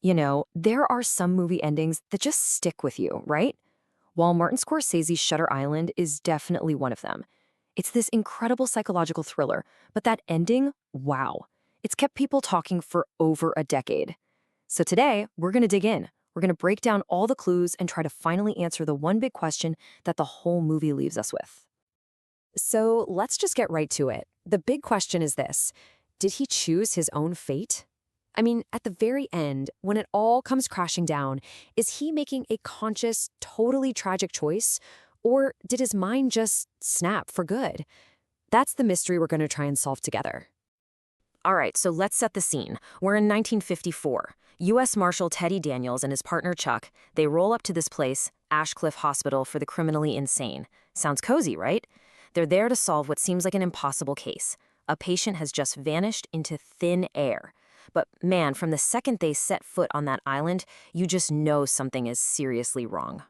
There are some movie endings that just stick with you, right? While Martin Scorsese's Shutter Island is definitely one of them. It's this incredible psychological thriller, but that ending, wow. It's kept people talking for over a decade. So today, we're going to dig in. We're going to break down all the clues and try to finally answer the one big question that the whole movie leaves us with. So let's just get right to it. The big question is this: did he choose his own fate? I mean, at the very end, when it all comes crashing down, is he making a conscious, totally tragic choice? Or did his mind just snap for good? That's the mystery we're going to try and solve together. All right, so let's set the scene. We're in 1954. U.S. Marshal Teddy Daniels and his partner Chuck, they roll up to this place, Ashcliff Hospital for the Criminally Insane. Sounds cozy, right? They're there to solve what seems like an impossible case. A patient has just vanished into thin air. But man, from the second they set foot on that island, you just know something is seriously wrong.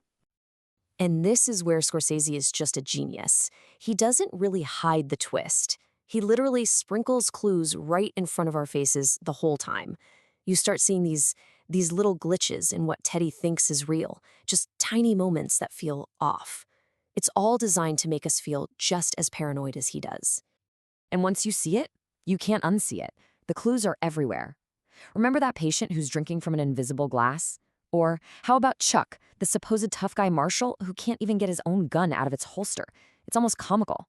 And this is where Scorsese is just a genius. He doesn't really hide the twist. He literally sprinkles clues right in front of our faces the whole time. You start seeing these little glitches in what Teddy thinks is real, just tiny moments that feel off. It's all designed to make us feel just as paranoid as he does. And once you see it, you can't unsee it. The clues are everywhere. Remember that patient who's drinking from an invisible glass? Or how about Chuck, the supposed tough guy marshal who can't even get his own gun out of its holster? It's almost comical.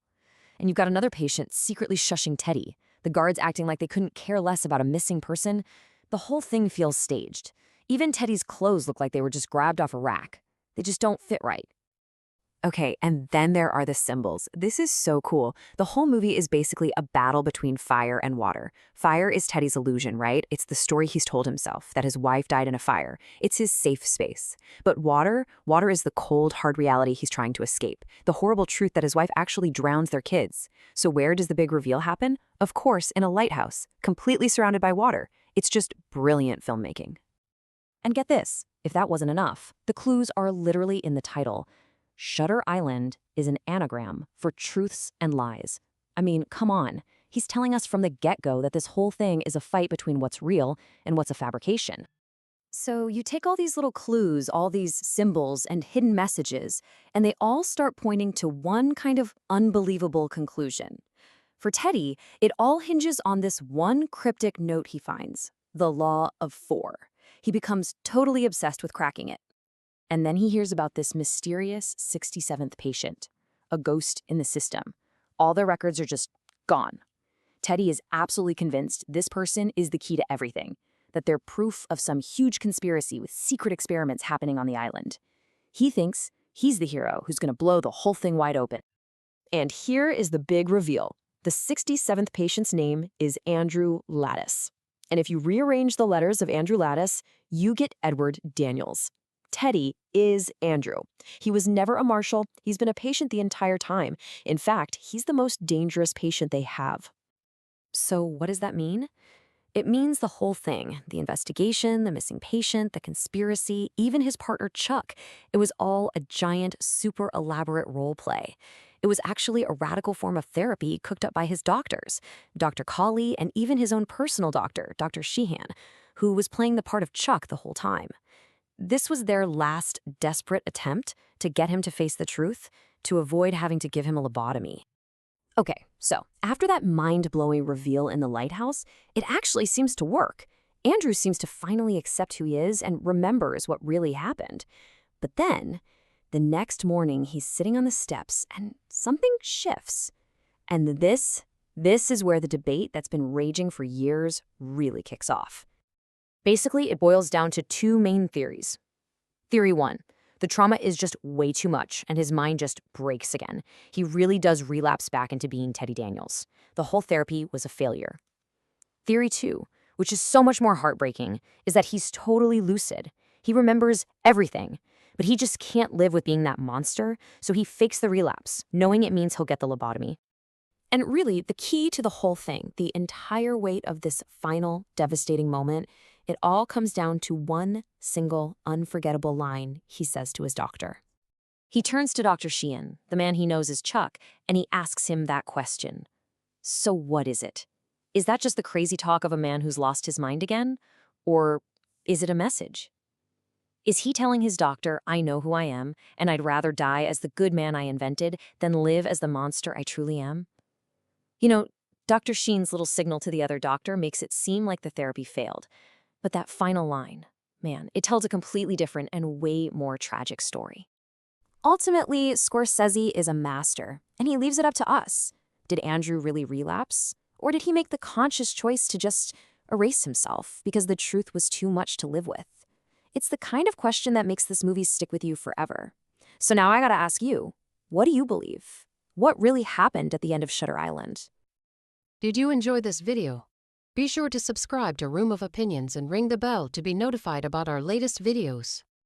And you've got another patient secretly shushing Teddy, the guards acting like they couldn't care less about a missing person. The whole thing feels staged. Even Teddy's clothes look like they were just grabbed off a rack. They just don't fit right. Okay, and then there are the symbols. This is so cool. The whole movie is basically a battle between fire and water. Fire is Teddy's illusion, right? It's the story he's told himself, that his wife died in a fire. It's his safe space. But water is the cold, hard reality he's trying to escape. The horrible truth that his wife actually drowns their kids. So where does the big reveal happen? Of course, in a lighthouse, completely surrounded by water. It's just brilliant filmmaking. And get this, if that wasn't enough, the clues are literally in the title. Shutter Island is an anagram for truths and lies. I mean, come on. He's telling us from the get-go that this whole thing is a fight between what's real and what's a fabrication. So you take all these little clues, all these symbols and hidden messages, and they all start pointing to one kind of unbelievable conclusion. For Teddy, it all hinges on this one cryptic note he finds, the Law of Four. He becomes totally obsessed with cracking it. And then he hears about this mysterious 67th patient, a ghost in the system. All their records are just gone. Teddy is absolutely convinced this person is the key to everything, that they're proof of some huge conspiracy with secret experiments happening on the island. He thinks he's the hero who's going to blow the whole thing wide open. And here is the big reveal. The 67th patient's name is Andrew Laeddis. And if you rearrange the letters of Andrew Laeddis, you get Edward Daniels. Teddy is Andrew. He was never a marshal. He's been a patient the entire time. In fact, he's the most dangerous patient they have. So what does that mean? It means the whole thing. The investigation, the missing patient, the conspiracy, even his partner Chuck. It was all a giant, super elaborate role play. It was actually a radical form of therapy cooked up by his doctors, Dr. Colley, and even his own personal doctor, Dr. Sheehan, who was playing the part of Chuck the whole time. This was their last desperate attempt to get him to face the truth, to avoid having to give him a lobotomy. Okay, so after that mind-blowing reveal in the lighthouse, it actually seems to work. Andrew seems to finally accept who he is and remembers what really happened. But then, the next morning, he's sitting on the steps and something shifts. And this is where the debate that's been raging for years really kicks off. Basically, it boils down to two main theories. Theory one, the trauma is just way too much and his mind just breaks again. He really does relapse back into being Teddy Daniels. The whole therapy was a failure. Theory two, which is so much more heartbreaking, is that he's totally lucid. He remembers everything, but he just can't live with being that monster, so he fakes the relapse, knowing it means he'll get the lobotomy. And really, the key to the whole thing, the entire weight of this final, devastating moment, it all comes down to one single, unforgettable line he says to his doctor. He turns to Dr. Sheehan, the man he knows as Chuck, and he asks him that question. So what is it? Is that just the crazy talk of a man who's lost his mind again? Or Is it a message? Is he telling his doctor, I know who I am, and I'd rather die as the good man I invented than live as the monster I truly am? You know, Dr. Sheen's little signal to the other doctor makes it seem like the therapy failed. But that final line, man, it tells a completely different and way more tragic story. Ultimately, Scorsese is a master, and he leaves it up to us. Did Andrew really relapse? Or did he make the conscious choice to just erase himself because the truth was too much to live with? It's the kind of question that makes this movie stick with you forever. So now I gotta ask you, what do you believe? What really happened at the end of Shutter Island? Did you enjoy this video? Be sure to subscribe to Room of Opinions and ring the bell to be notified about our latest videos.